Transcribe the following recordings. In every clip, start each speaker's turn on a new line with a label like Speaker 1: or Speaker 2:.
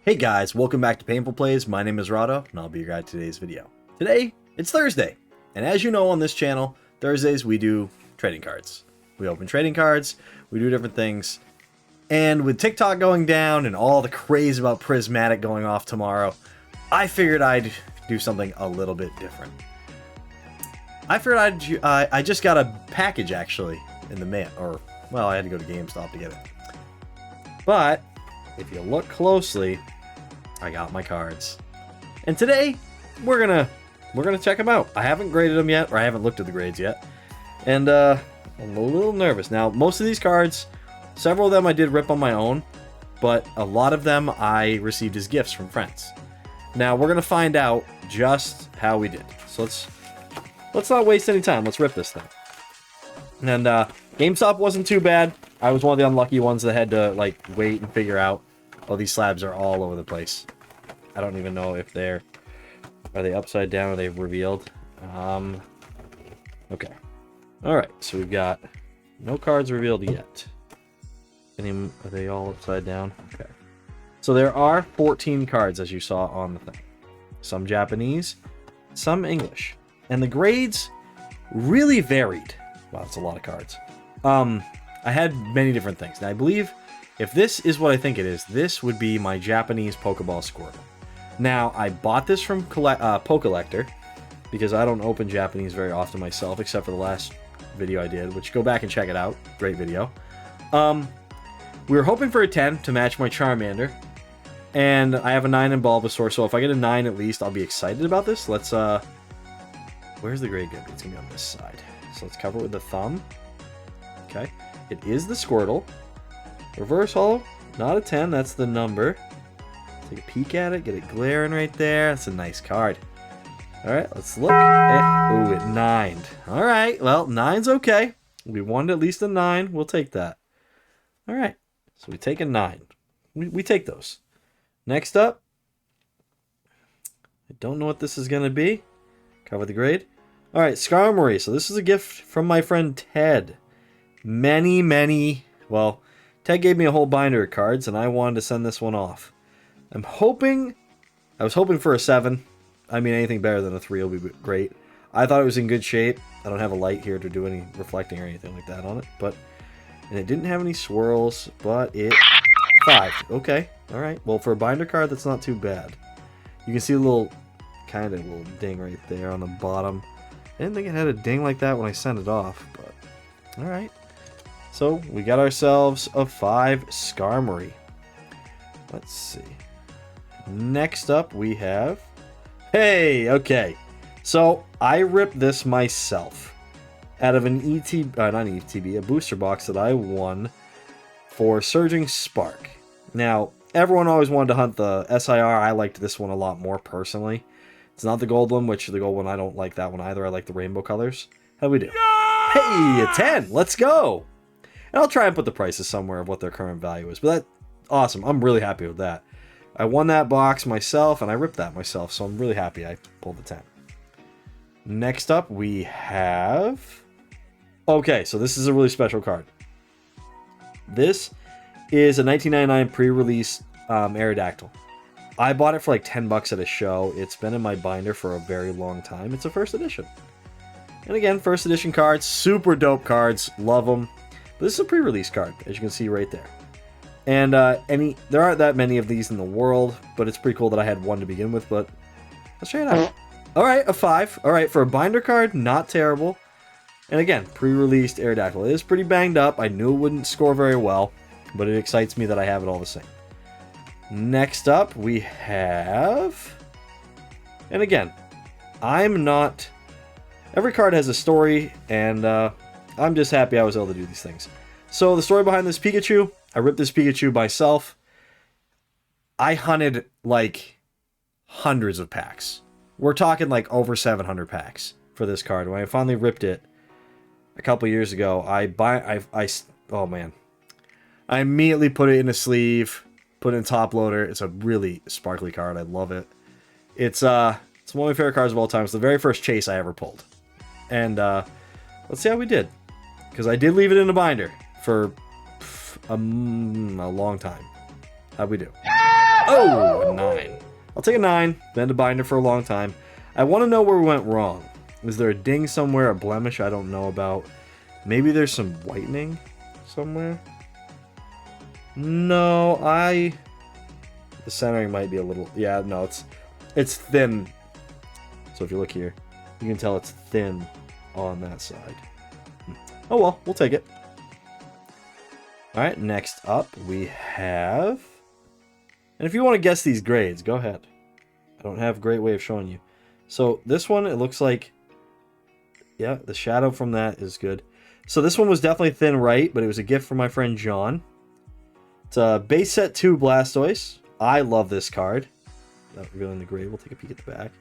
Speaker 1: Hey guys, welcome back to Painful Plays. My name is Rado, and I'll be your guide to today's video. Today, it's Thursday, and as you know on this channel, Thursdays we do trading cards. We open trading cards, we do different things, and with TikTok going down and all the craze about Prismatic going off tomorrow, I figured I'd do something a little bit different. I just got a package actually in the mail, or, well, I had to go to Gamestop to get it. But, if you look closely, I got my cards. And today, we're gonna check them out. I haven't graded them yet, or I haven't looked at the grades yet. And I'm a little nervous. Now, most of these cards, several of them I did rip on my own, but a lot of them I received as gifts from friends. Now, we're gonna find out just how we did. So let's not waste any time. Let's rip this thing. And GameStop wasn't too bad. I was one of the unlucky ones that had to like wait and figure out. Oh, these slabs are all over the place. I don't even know if are they upside down or are they revealed? Okay. Alright, so we've got no cards revealed yet. Are they all upside down? Okay. So there are 14 cards, as you saw on the thing. Some Japanese, some English. And the grades really varied. Wow, that's a lot of cards. I had many different things. Now, I believe if this is what I think it is, this would be my Japanese Pokeball Squirtle. Now, I bought this from Pokelector because I don't open Japanese very often myself, except for the last video I did, which go back and check it out. Great video. We were hoping for a 10 to match my Charmander, and I have a 9 in Bulbasaur, so if I get a 9 at least, I'll be excited about this. Let's, where's the grade going to be? It's going to be on this side. So let's cover it with the thumb. Okay. It is the Squirtle. Reverse holo, not a 10, that's the number. Take a peek at it, get it glaring right there. That's a nice card. Alright, let's look at... Ooh, it 9'd. Alright, well, 9's okay. We wanted at least a 9, we'll take that. Alright, so we take a 9. We take those. Next up, I don't know what this is going to be. Cover the grade. Alright, Skarmory. So this is a gift from my friend Ted. Well, Ted gave me a whole binder of cards, and I wanted to send this one off. I was hoping for a 7. I mean, anything better than a 3 will be great. I thought it was in good shape. I don't have a light here to do any reflecting or anything like that on it, and it didn't have any swirls, but it... 5. Okay, alright. Well, for a binder card, that's not too bad. You can see a little ding right there on the bottom. I didn't think it had a ding like that when I sent it off, but... Alright. So, we got ourselves a 5 Skarmory. Let's see. Next up, we have... Hey, okay. So, I ripped this myself out of an a booster box that I won for Surging Spark. Now, everyone always wanted to hunt the SIR. I liked this one a lot more, personally. It's not the gold one, which the gold one, I don't like that one either. I like the rainbow colors. How'd we do? Yeah! Hey, a 10! Let's go! And I'll try and put the prices somewhere of what their current value is. But that's awesome. I'm really happy with that. I won that box myself, and I ripped that myself. So I'm really happy I pulled the 10. Next up, we have... Okay, so this is a really special card. This is a 1999 pre-release Aerodactyl. I bought it for like 10 bucks at a show. It's been in my binder for a very long time. It's a first edition. And again, first edition cards. Super dope cards. Love them. But this is a pre-release card, as you can see right there. And there aren't that many of these in the world, but it's pretty cool that I had one to begin with, but let's try it out. Alright, a 5. Alright, for a binder card, not terrible. And again, pre-released Aerodactyl. It is pretty banged up. I knew it wouldn't score very well, but it excites me that I have it all the same. Next up, we have... And again, every card has a story, and I'm just happy I was able to do these things. So the story behind this Pikachu, I ripped this Pikachu myself. I hunted like hundreds of packs. We're talking like over 700 packs for this card. When I finally ripped it a couple years ago, oh man. I immediately put it in a sleeve, put it in top loader. It's a really sparkly card. I love it. It's one of my favorite cards of all time. It's the very first chase I ever pulled. And let's see how we did. Because I did leave it in a binder for a long time. How'd we do? Oh, a 9. I'll take a 9. Been a binder for a long time. I want to know where we went wrong. Is there a ding somewhere, a blemish I don't know about? Maybe there's some whitening somewhere? No, the centering might be a little... Yeah, no, it's thin. So if you look here, you can tell it's thin on that side. Oh well, we'll take it. Alright, next up we have... And if you want to guess these grades, go ahead. I don't have a great way of showing you. So this one, it looks like... Yeah, the shadow from that is good. So this one was definitely thin right, but it was a gift from my friend John. It's a base set 2 Blastoise. I love this card. Not revealing the grade, we'll take a peek at the back.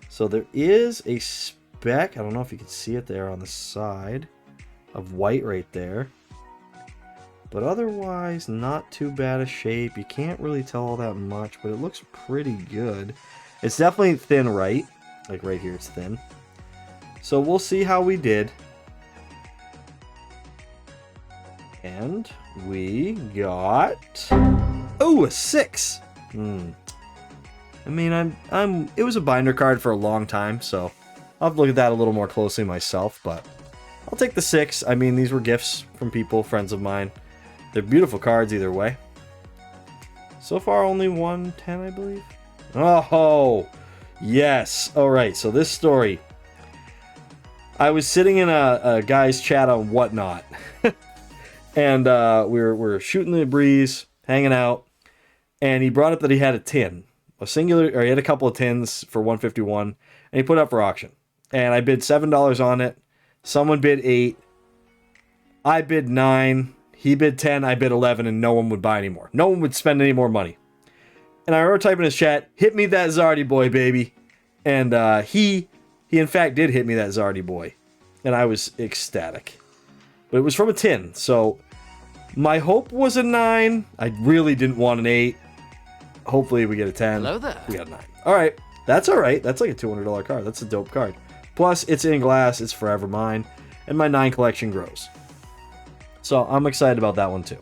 Speaker 1: So there is a speck, I don't know if you can see it there on the side, of white right there. But otherwise, not too bad a shape. You can't really tell all that much, but it looks pretty good. It's definitely thin right. Like right here, it's thin. So we'll see how we did. And we got... Oh, a 6! I mean, it was a binder card for a long time, so I'll have to look at that a little more closely myself, but I'll take the 6. I mean, these were gifts from people, friends of mine. They're beautiful cards either way. So far, only 110, I believe. Oh, yes. All right, so this story. I was sitting in a guy's chat on Whatnot, and we were shooting the breeze, hanging out, and he brought up that he had a tin. He had a couple of tins for 151, and he put it up for auction. And I bid $7 on it. Someone bid 8. I bid 9. He bid 10. I bid 11, and no one would buy anymore. No one would spend any more money. And I remember typing in his chat, "Hit me that Zardy boy, baby." And he in fact did hit me that Zardy boy, and I was ecstatic. But it was from a tin, so my hope was a 9. I really didn't want an 8. Hopefully we get a 10.
Speaker 2: Hello there.
Speaker 1: We got a 9. Alright, that's alright. That's like a $200 card. That's a dope card. Plus, it's in glass. It's forever mine. And my 9 collection grows. So, I'm excited about that one too.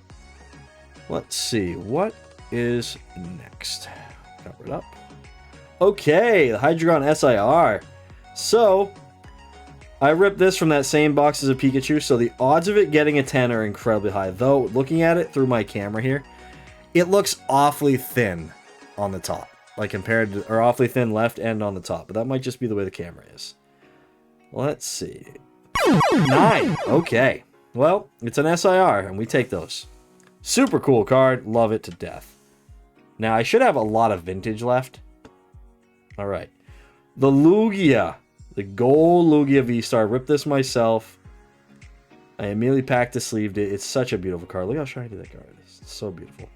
Speaker 1: Let's see. What is next? Cover it up. Okay, the Hydreigon SIR. So, I ripped this from that same box as a Pikachu, so the odds of it getting a 10 are incredibly high. Though, looking at it through my camera here, it looks awfully thin on the top. Like compared to, or awfully thin left and on the top. But that might just be the way the camera is. Let's see. 9. Okay. Well, it's an SIR, and we take those. Super cool card. Love it to death. Now, I should have a lot of vintage left. Alright. The Lugia. The Gold Lugia V-Star. Ripped this myself. I immediately packed the sleeved it. It's such a beautiful card. Look how shiny that card is. It's so beautiful.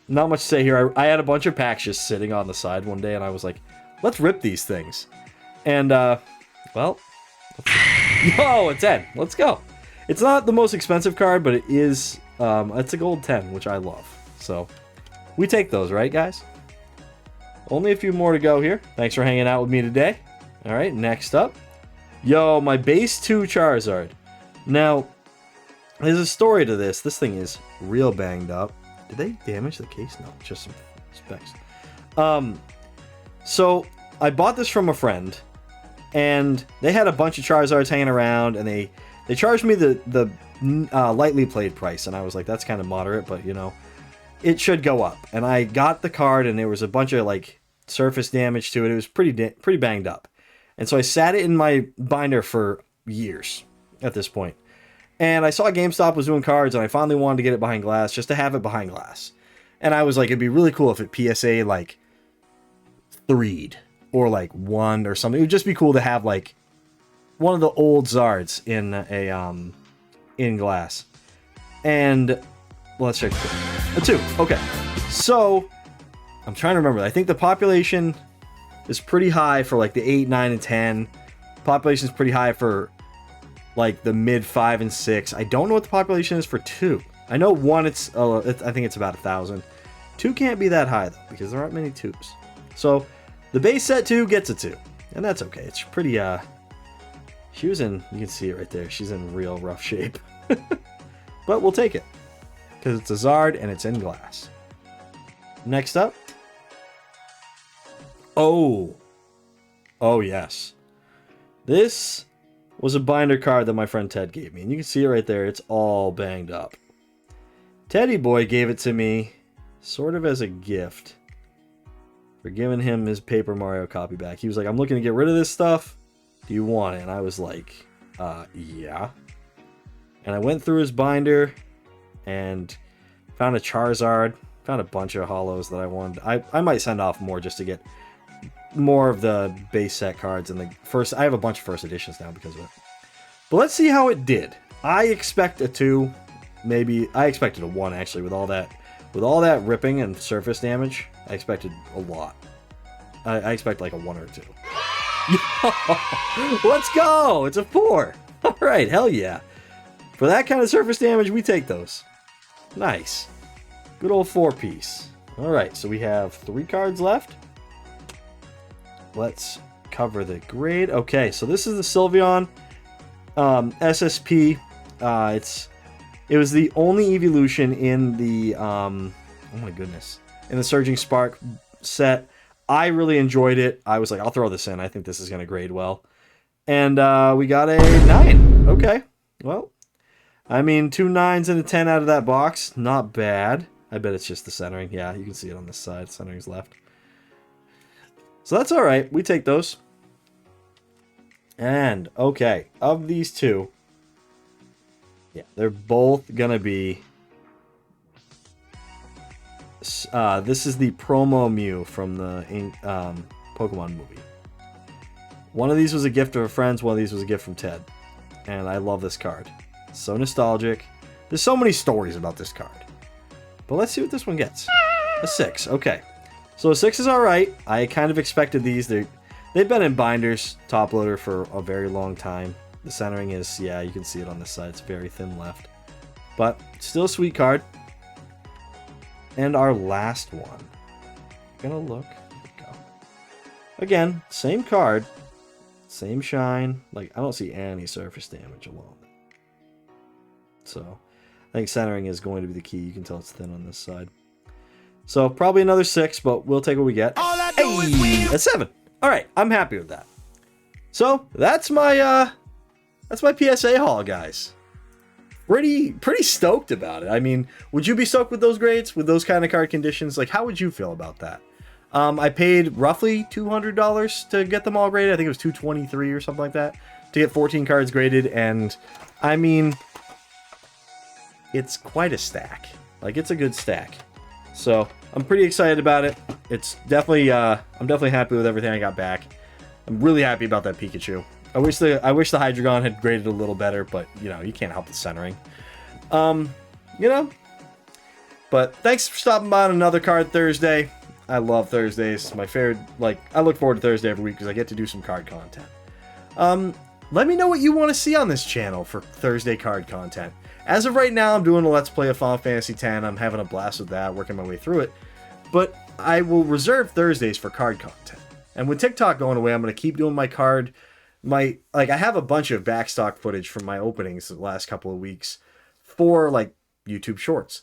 Speaker 1: Not much to say here. I had a bunch of packs just sitting on the side one day, and I was like, let's rip these things. And, well, yo, a 10. Let's go. It's not the most expensive card, but it is, it's a gold 10, which I love. So, we take those, right, guys? Only a few more to go here. Thanks for hanging out with me today. All right, next up. Yo, my base 2 Charizard. Now, there's a story to this. This thing is real banged up. Did they damage the case? No, just some specs. So I bought this from a friend, and they had a bunch of Charizards hanging around, and they charged me the lightly played price, and I was like, that's kind of moderate, but you know, it should go up. And I got the card, and there was a bunch of like surface damage to it. It was pretty banged up, and so I sat it in my binder for years at this point. And I saw Gamestop was doing cards, and I finally wanted to get it behind glass, just to have it behind glass. And I was like, it'd be really cool if it PSA, like, 3'd, or, like, 1 or something. It would just be cool to have, like, one of the old Zards in glass. And, well, let's check a 2. Okay. So, I'm trying to remember. I think the population is pretty high for, like, the 8, 9, and 10. Population is pretty high for like the mid 5 and 6. I don't know what the population is for 2. I know 1, I think it's about 1,000. 2 can't be that high though, because there aren't many 2s. So the base set 2 gets a 2, and that's okay. It's pretty she was in, you can see it right there, she's in real rough shape. But we'll take it, because it's a Zard and it's in glass. Next up. Oh. Oh, yes. This was a binder card that my friend Ted gave me. And you can see it right there. It's all banged up. Teddy Boy gave it to me sort of as a gift for giving him his Paper Mario copy back. He was like, I'm looking to get rid of this stuff. Do you want it? And I was like, yeah. And I went through his binder and found a Charizard. Found a bunch of holos that I wanted. I might send off more just to get more of the base set cards and the first. I have a bunch of first editions now because of it. But let's see how it did. I expect a 2, maybe I expected a 1 actually with all that ripping and surface damage. I expected a lot. I expect like a 1 or 2. Let's go! It's a 4. All right, hell yeah. For that kind of surface damage, we take those. Nice. Good old 4-piece. All right, so we have 3 cards left. Let's cover the grade. Okay, so this is the Sylveon SSP. It was the only evolution in the oh my goodness, in the Surging Spark set. I really enjoyed it. I was like, I'll throw this in. I think this is going to grade well. And we got a 9. Okay, well, I mean, 2 9s and a 10 out of that box. Not bad. I bet it's just the centering. Yeah, you can see it on this side. Centering's left. So that's all right. We take those. And, okay, of these 2, yeah, they're both going to be... this is the promo Mew from the Pokemon movie. One of these was a gift of a friend. One of these was a gift from Ted. And I love this card. So nostalgic. There's so many stories about this card. But let's see what this one gets. A 6. Okay. So a 6 is alright. I kind of expected these. They've been in binders, top loader, for a very long time. The centering is, yeah, you can see it on this side. It's very thin left. But still a sweet card. And our last one. Gonna look. There we go. Again, same card. Same shine. Like, I don't see any surface damage alone. So, I think centering is going to be the key. You can tell it's thin on this side. So, probably another 6, but we'll take what we get. Hey, a 7. All right, I'm happy with that. So, that's my PSA haul, guys. Pretty stoked about it. I mean, would you be stoked with those grades, with those kind of card conditions? Like, how would you feel about that? I paid roughly $200 to get them all graded. I think it was $223 or something like that to get 14 cards graded, and I mean, it's quite a stack. Like, it's a good stack. So I'm pretty excited about it. It's definitely I'm definitely happy with everything I got back. I'm really happy about that Pikachu. I wish the Hydreigon had graded a little better, but you know, you can't help the centering. You know. But thanks for stopping by on another Card Thursday. I love Thursdays. My favorite. Like, I look forward to Thursday every week because I get to do some card content. Let me know what you want to see on this channel for Thursday card content. As of right now, I'm doing a Let's Play of Final Fantasy X. I'm having a blast with that, working my way through it. But I will reserve Thursdays for card content. And with TikTok going away, I'm going to keep doing my card. I have a bunch of backstock footage from my openings the last couple of weeks for, like, YouTube Shorts.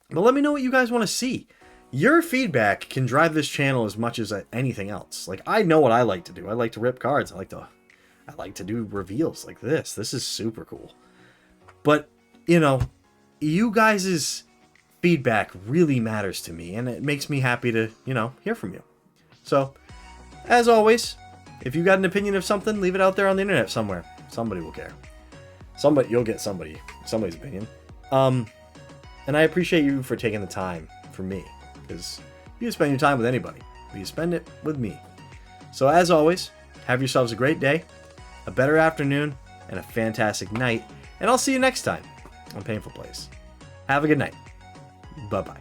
Speaker 1: But let me know what you guys want to see. Your feedback can drive this channel as much as anything else. Like, I know what I like to do. I like to rip cards. I like to do reveals like this. This is super cool. But, you know, you guys' feedback really matters to me, and it makes me happy to, you know, hear from you. So, as always, if you got an opinion of something, leave it out there on the internet somewhere. Somebody will care. You'll get somebody's opinion. And I appreciate you for taking the time for me, because you can spend your time with anybody, but you spend it with me. So as always, have yourselves a great day, a better afternoon, and a fantastic night, and I'll see you next time on Painful Plays. Have a good night. Bye-bye.